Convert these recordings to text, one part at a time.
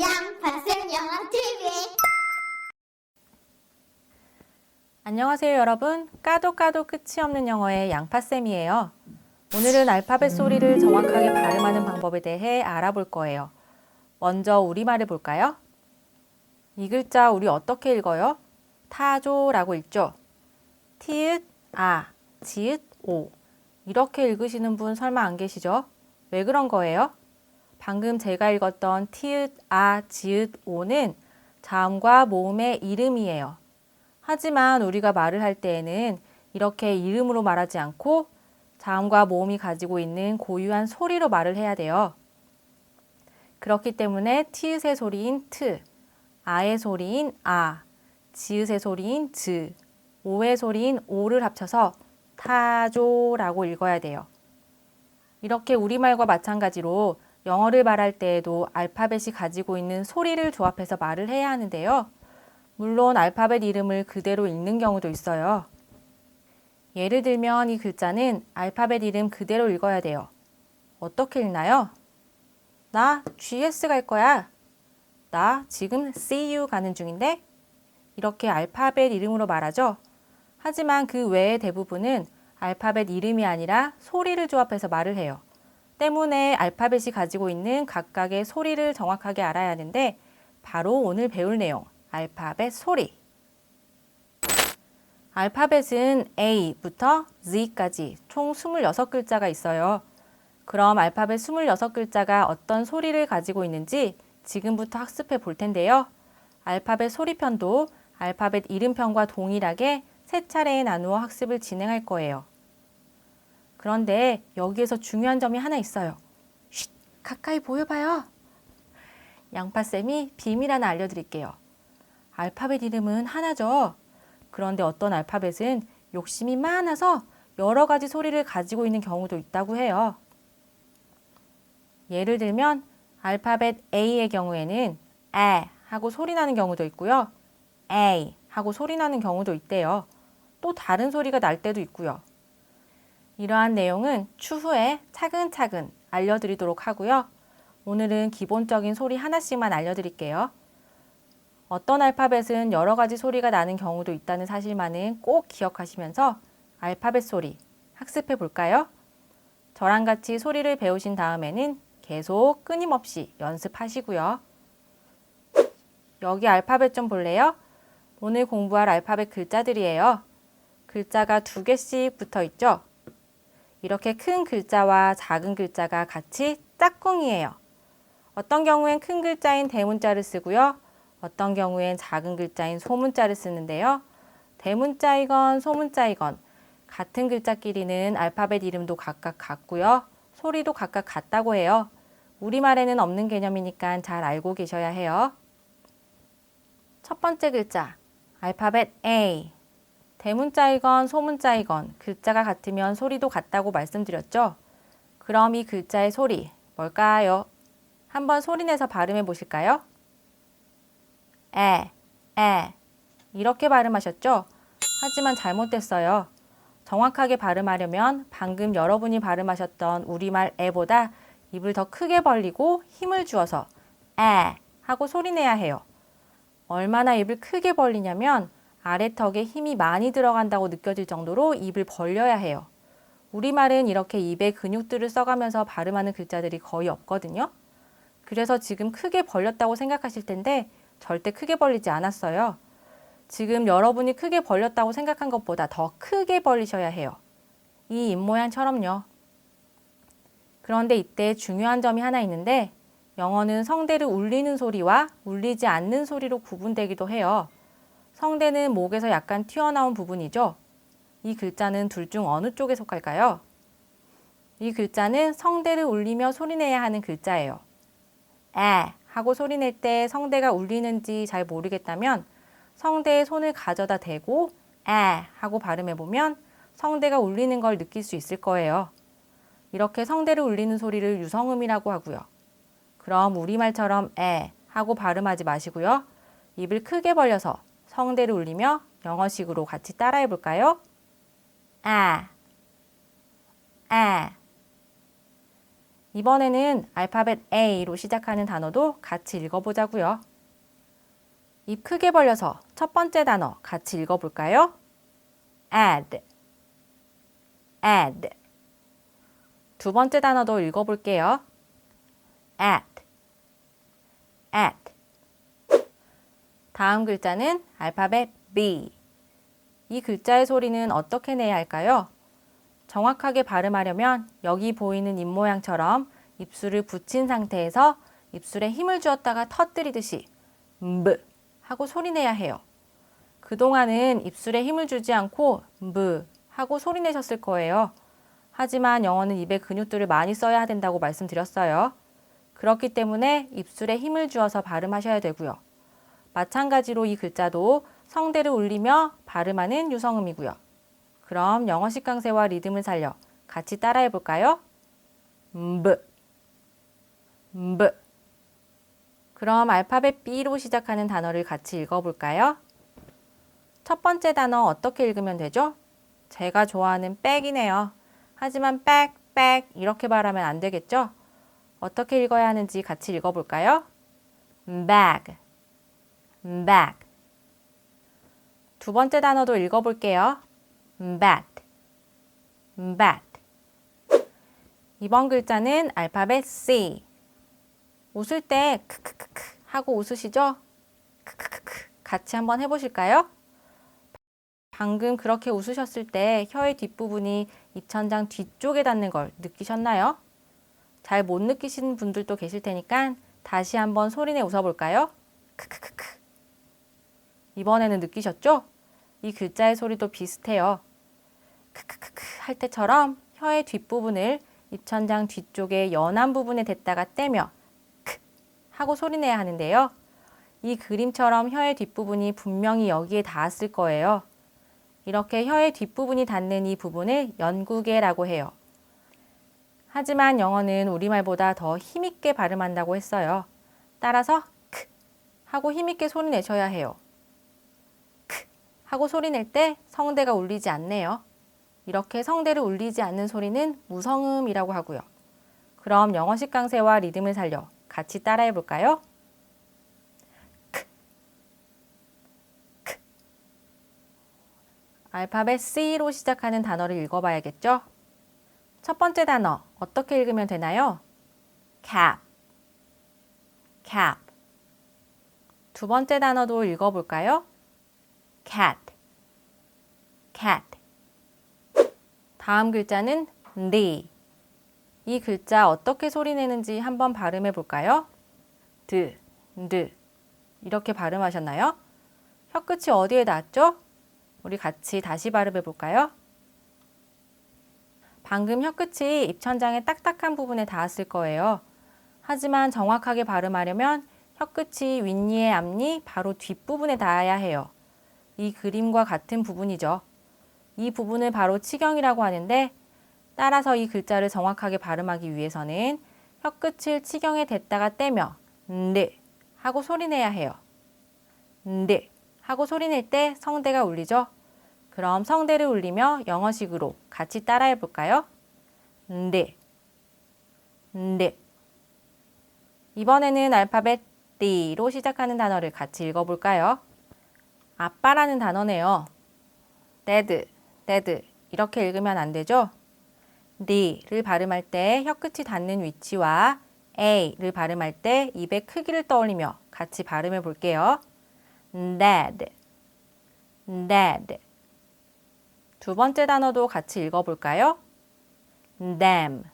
양파쌤 영어 TV. 안녕하세요 여러분. 까도 끝이 없는 영어의 양파쌤이에요. 오늘은 알파벳 소리를 정확하게 발음하는 방법에 대해 알아볼 거예요. 먼저 우리말을 볼까요? 이 글자 우리 어떻게 읽어요? 타조라고 읽죠? 티읕, 아, 지읒, 오 이렇게 읽으시는 분 설마 안 계시죠? 왜 그런 거예요? 방금 제가 읽었던 티읕, 아, 지읒, 오는 자음과 모음의 이름이에요. 하지만 우리가 말을 할 때에는 이렇게 이름으로 말하지 않고 자음과 모음이 가지고 있는 고유한 소리로 말을 해야 돼요. 그렇기 때문에 티읕의 소리인 트, 아의 소리인 아, 지읒의 소리인 즈, 오의 소리인 오를 합쳐서 타조라고 읽어야 돼요. 이렇게 우리말과 마찬가지로 영어를 말할 때에도 알파벳이 가지고 있는 소리를 조합해서 말을 해야 하는데요. 물론 알파벳 이름을 그대로 읽는 경우도 있어요. 예를 들면 이 글자는 알파벳 이름 그대로 읽어야 돼요. 어떻게 읽나요? 나 GS 갈 거야. 나 지금 CU 가는 중인데? 이렇게 알파벳 이름으로 말하죠. 하지만 그 외의 대부분은 알파벳 이름이 아니라 소리를 조합해서 말을 해요. 때문에 알파벳이 가지고 있는 각각의 소리를 정확하게 알아야 하는데 바로 오늘 배울 내용, 알파벳 소리. 알파벳은 A부터 Z까지 총 26글자가 있어요. 그럼 알파벳 26글자가 어떤 소리를 가지고 있는지 지금부터 학습해 볼 텐데요. 알파벳 소리편도 알파벳 이름편과 동일하게 3차례에 나누어 학습을 진행할 거예요. 그런데 여기에서 중요한 점이 하나 있어요. 쉿! 가까이 보여봐요. 양파쌤이 비밀 하나 알려드릴게요. 알파벳 이름은 하나죠. 그런데 어떤 알파벳은 욕심이 많아서 여러 가지 소리를 가지고 있는 경우도 있다고 해요. 예를 들면 알파벳 A의 경우에는 에 하고 소리 나는 경우도 있고요. A 하고 소리 나는 경우도 있대요. 또 다른 소리가 날 때도 있고요. 이러한 내용은 추후에 차근차근 알려드리도록 하고요. 오늘은 기본적인 소리 하나씩만 알려드릴게요. 어떤 알파벳은 여러 가지 소리가 나는 경우도 있다는 사실만은 꼭 기억하시면서 알파벳 소리 학습해 볼까요? 저랑 같이 소리를 배우신 다음에는 계속 끊임없이 연습하시고요. 여기 알파벳 좀 볼래요? 오늘 공부할 알파벳 글자들이에요. 글자가 2개씩 붙어 있죠? 이렇게 큰 글자와 작은 글자가 같이 짝꿍이에요. 어떤 경우엔 큰 글자인 대문자를 쓰고요. 어떤 경우엔 작은 글자인 소문자를 쓰는데요. 대문자이건 소문자이건 같은 글자끼리는 알파벳 이름도 각각 같고요. 소리도 각각 같다고 해요. 우리말에는 없는 개념이니까 잘 알고 계셔야 해요. 첫 번째 글자, 알파벳 A. 대문자이건 소문자이건 글자가 같으면 소리도 같다고 말씀드렸죠? 그럼 이 글자의 소리 뭘까요? 한번 소리내서 발음해 보실까요? 에 이렇게 발음하셨죠? 하지만 잘못됐어요. 정확하게 발음하려면 방금 여러분이 발음하셨던 우리말 에보다 입을 더 크게 벌리고 힘을 주어서 에 하고 소리내야 해요. 얼마나 입을 크게 벌리냐면 아래턱에 힘이 많이 들어간다고 느껴질 정도로 입을 벌려야 해요. 우리말은 이렇게 입의 근육들을 써가면서 발음하는 글자들이 거의 없거든요. 그래서 지금 크게 벌렸다고 생각하실 텐데 절대 크게 벌리지 않았어요. 지금 여러분이 크게 벌렸다고 생각한 것보다 더 크게 벌리셔야 해요. 이 입모양처럼요. 그런데 이때 중요한 점이 하나 있는데 영어는 성대를 울리는 소리와 울리지 않는 소리로 구분되기도 해요. 성대는 목에서 약간 튀어나온 부분이죠. 이 글자는 둘 중 어느 쪽에 속할까요? 이 글자는 성대를 울리며 소리내야 하는 글자예요. 에 하고 소리낼 때 성대가 울리는지 잘 모르겠다면 성대에 손을 가져다 대고 에 하고 발음해보면 성대가 울리는 걸 느낄 수 있을 거예요. 이렇게 성대를 울리는 소리를 유성음이라고 하고요. 그럼 우리말처럼 에 하고 발음하지 마시고요. 입을 크게 벌려서 성대를 울리며 영어식으로 같이 따라해 볼까요? 아, 아. 이번에는 알파벳 A로 시작하는 단어도 같이 읽어보자고요. 입 크게 벌려서 첫 번째 단어 같이 읽어볼까요? add, add. 두 번째 단어도 읽어볼게요. add, add. 다음 글자는 알파벳 B. 이 글자의 소리는 어떻게 내야 할까요? 정확하게 발음하려면 여기 보이는 입 모양처럼 입술을 붙인 상태에서 입술에 힘을 주었다가 터뜨리듯이 브 하고 소리 내야 해요. 그동안은 입술에 힘을 주지 않고 브 하고 소리 내셨을 거예요. 하지만 영어는 입의 근육들을 많이 써야 된다고 말씀드렸어요. 그렇기 때문에 입술에 힘을 주어서 발음하셔야 되고요. 마찬가지로 이 글자도 성대를 울리며 발음하는 유성음이고요. 그럼 영어식 강세와 리듬을 살려 같이 따라해 볼까요? 브, 브. 그럼 알파벳 B로 시작하는 단어를 같이 읽어볼까요? 첫 번째 단어 어떻게 읽으면 되죠? 제가 좋아하는 백이네요. 하지만 백, 이렇게 말하면 안 되겠죠? 어떻게 읽어야 하는지 같이 읽어볼까요? bag, bag. 두 번째 단어도 읽어볼게요. bat, bat. 이번 글자는 알파벳 C. 웃을 때 크크크크 하고 웃으시죠? 크크크크 같이 한번 해보실까요? 방금 그렇게 웃으셨을 때 혀의 뒷부분이 입천장 뒤쪽에 닿는 걸 느끼셨나요? 잘 못 느끼시는 분들도 계실 테니까 다시 한번 소리내 웃어볼까요? 크크크크. 이번에는 느끼셨죠? 이 글자의 소리도 비슷해요. 크크크크 할 때처럼 혀의 뒷부분을 입천장 뒤쪽의 연한 부분에 댔다가 떼며 크 하고 소리내야 하는데요. 이 그림처럼 혀의 뒷부분이 분명히 여기에 닿았을 거예요. 이렇게 혀의 뒷부분이 닿는 이 부분을 연구개라고 해요. 하지만 영어는 우리말보다 더 힘있게 발음한다고 했어요. 따라서 크 하고 힘있게 소리 내셔야 해요. 크 하고 소리 낼 때 성대가 울리지 않네요. 이렇게 성대를 울리지 않는 소리는 무성음이라고 하고요. 그럼 영어식 강세와 리듬을 살려 같이 따라해 볼까요? 크, 크. 알파벳 C로 시작하는 단어를 읽어봐야겠죠? 첫 번째 단어 어떻게 읽으면 되나요? cap, cap. 두 번째 단어도 읽어볼까요? cat, cat. 다음 글자는 D. 이 글자 어떻게 소리 내는지 한번 발음해 볼까요? 드, 이렇게 발음하셨나요? 혀끝이 어디에 닿았죠? 우리 같이 다시 발음해 볼까요? 방금 혀끝이 입천장의 딱딱한 부분에 닿았을 거예요. 하지만 정확하게 발음하려면 혀끝이 윗니의 앞니 바로 뒷부분에 닿아야 해요. 이 그림과 같은 부분이죠. 이 부분을 바로 치경이라고 하는데 따라서 이 글자를 정확하게 발음하기 위해서는 혀끝을 치경에 댔다가 떼며 네 하고 소리내야 해요. 네 하고 소리낼 때 성대가 울리죠? 그럼 성대를 울리며 영어식으로 같이 따라해 볼까요? 네, 네. 이번에는 알파벳 D로 시작하는 단어를 같이 읽어볼까요? 아빠라는 단어네요. dad, 이렇게 읽으면 안 되죠? D를 발음할 때 혀끝이 닿는 위치와 A를 발음할 때 입의 크기를 떠올리며 같이 발음해 볼게요. dad, dad. 두 번째 단어도 같이 읽어볼까요? damn,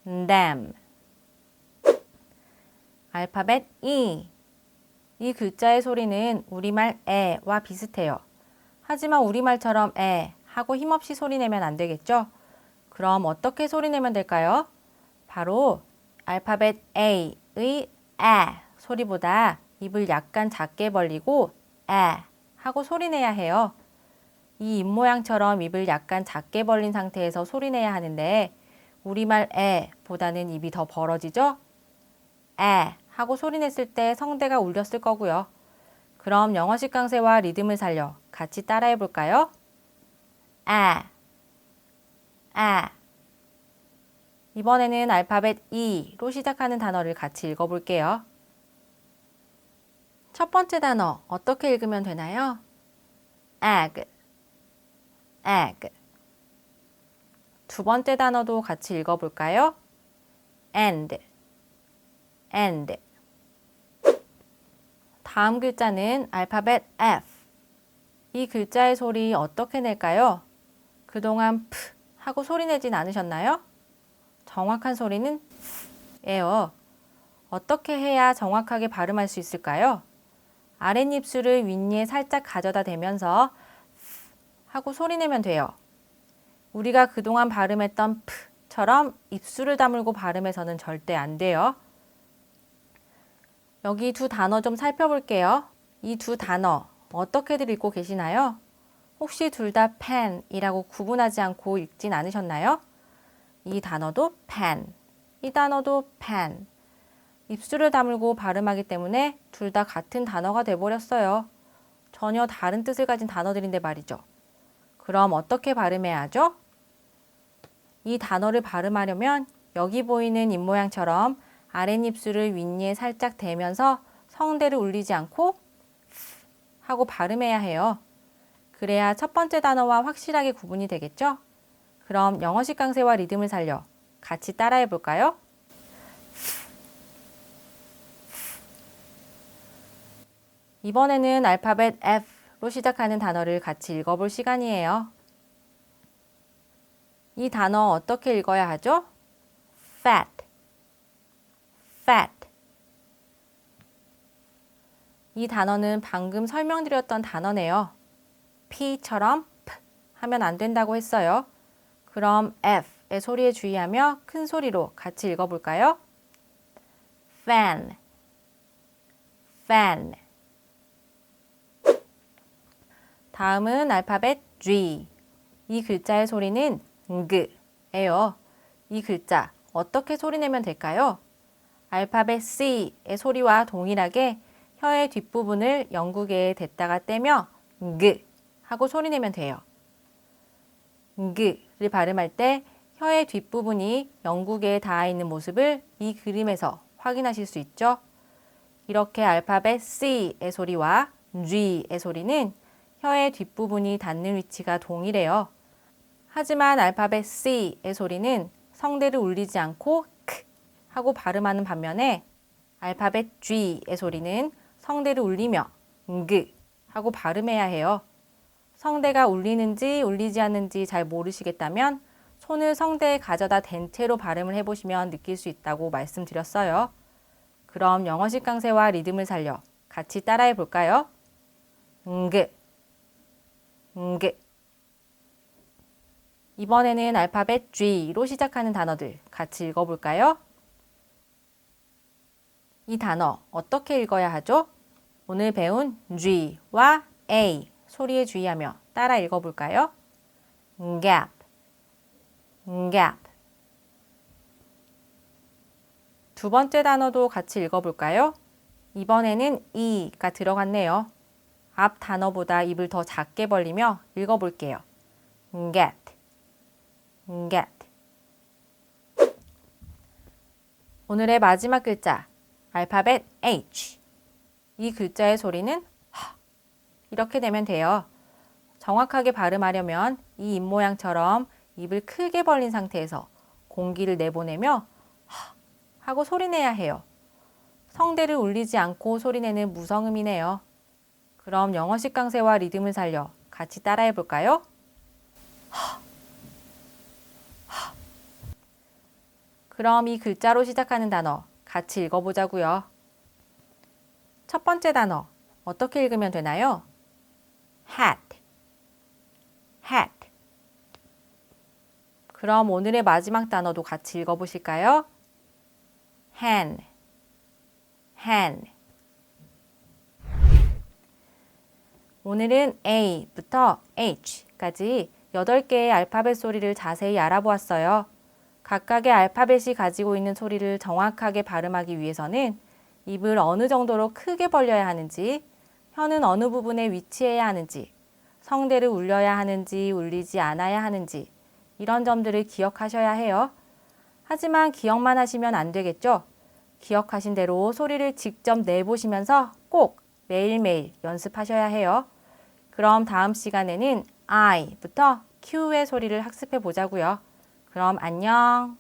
damn. 알파벳 E. 이 글자의 소리는 우리말 에와 비슷해요. 하지만 우리말처럼 에 하고 힘없이 소리내면 안 되겠죠? 그럼 어떻게 소리내면 될까요? 바로 알파벳 A의 에 소리보다 입을 약간 작게 벌리고 에 하고 소리내야 해요. 이 입 모양처럼 입을 약간 작게 벌린 상태에서 소리내야 하는데 우리말 에보다는 입이 더 벌어지죠? 에 하고 소리냈을 때 성대가 울렸을 거고요. 그럼 영어식 강세와 리듬을 살려 같이 따라해 볼까요? 이번에는 알파벳 E로 시작하는 단어를 같이 읽어볼게요. 첫 번째 단어 어떻게 읽으면 되나요? egg, egg. 두 번째 단어도 같이 읽어볼까요? and, and. 다음 글자는 알파벳 F. 이 글자의 소리 어떻게 낼까요? 그동안 프 하고 소리 내진 않으셨나요? 정확한 소리는 F예요. 어떻게 해야 정확하게 발음할 수 있을까요? 아랫입술을 윗니에 살짝 가져다 대면서 F 하고 소리 내면 돼요. 우리가 그동안 발음했던 F처럼 입술을 다물고 발음해서는 절대 안 돼요. 여기 두 단어 좀 살펴볼게요. 이 두 단어 어떻게들 읽고 계시나요? 혹시 둘 다 펜이라고 구분하지 않고 읽진 않으셨나요? 이 단어도 pen, 이 단어도 pen. 입술을 다물고 발음하기 때문에 둘 다 같은 단어가 돼버렸어요. 전혀 다른 뜻을 가진 단어들인데 말이죠. 그럼 어떻게 발음해야 하죠? 이 단어를 발음하려면 여기 보이는 입모양처럼 아랫입술을 윗니에 살짝 대면서 성대를 울리지 않고 하고 발음해야 해요. 그래야 첫 번째 단어와 확실하게 구분이 되겠죠? 그럼 영어식 강세와 리듬을 살려 같이 따라해 볼까요? 이번에는 알파벳 F로 시작하는 단어를 같이 읽어볼 시간이에요. 이 단어 어떻게 읽어야 하죠? fat, fat. 이 단어는 방금 설명드렸던 단어네요. P처럼 P 하면 안 된다고 했어요. 그럼 F의 소리에 주의하며 큰 소리로 같이 읽어볼까요? fan, fan. 다음은 알파벳 G. 이 글자의 소리는 ng예요. 이 글자 어떻게 소리내면 될까요? 알파벳 C의 소리와 동일하게 혀의 뒷부분을 영구개에 댔다가 떼며 ng 하고 소리내면 돼요. ng를 발음할 때 혀의 뒷부분이 영구개에 닿아 있는 모습을 이 그림에서 확인하실 수 있죠. 이렇게 알파벳 C의 소리와 G의 소리는 혀의 뒷부분이 닿는 위치가 동일해요. 하지만 알파벳 C의 소리는 성대를 울리지 않고 크 하고 발음하는 반면에 알파벳 G의 소리는 성대를 울리며 ng 하고 발음해야 해요. 성대가 울리는지 울리지 않는지 잘 모르시겠다면 손을 성대에 가져다 댄 채로 발음을 해보시면 느낄 수 있다고 말씀드렸어요. 그럼 영어식 강세와 리듬을 살려 같이 따라해 볼까요? ng, ng. 이번에는 알파벳 G로 시작하는 단어들 같이 읽어볼까요? 이 단어 어떻게 읽어야 하죠? 오늘 배운 G와 A 소리에 주의하며 따라 읽어볼까요? gap, gap. 두 번째 단어도 같이 읽어볼까요? 이번에는 E가 들어갔네요. 앞 단어보다 입을 더 작게 벌리며 읽어볼게요. get, get. 오늘의 마지막 글자, 알파벳 H. 이 글자의 소리는 이렇게 되면 돼요. 정확하게 발음하려면 이 입모양처럼 입을 크게 벌린 상태에서 공기를 내보내며 하고 소리내야 해요. 성대를 울리지 않고 소리내는 무성음이네요. 그럼 영어식 강세와 리듬을 살려 같이 따라해 볼까요? 그럼 이 글자로 시작하는 단어 같이 읽어보자고요. 첫 번째 단어 어떻게 읽으면 되나요? hat, hat. 그럼 오늘의 마지막 단어도 같이 읽어보실까요? hen, hen. 오늘은 A부터 H까지 8개의 알파벳 소리를 자세히 알아보았어요. 각각의 알파벳이 가지고 있는 소리를 정확하게 발음하기 위해서는 입을 어느 정도로 크게 벌려야 하는지, 혀는 어느 부분에 위치해야 하는지, 성대를 울려야 하는지 울리지 않아야 하는지 이런 점들을 기억하셔야 해요. 하지만 기억만 하시면 안 되겠죠? 기억하신 대로 소리를 직접 내보시면서 꼭 매일매일 연습하셔야 해요. 그럼 다음 시간에는 I부터 Q의 소리를 학습해 보자고요. 그럼 안녕!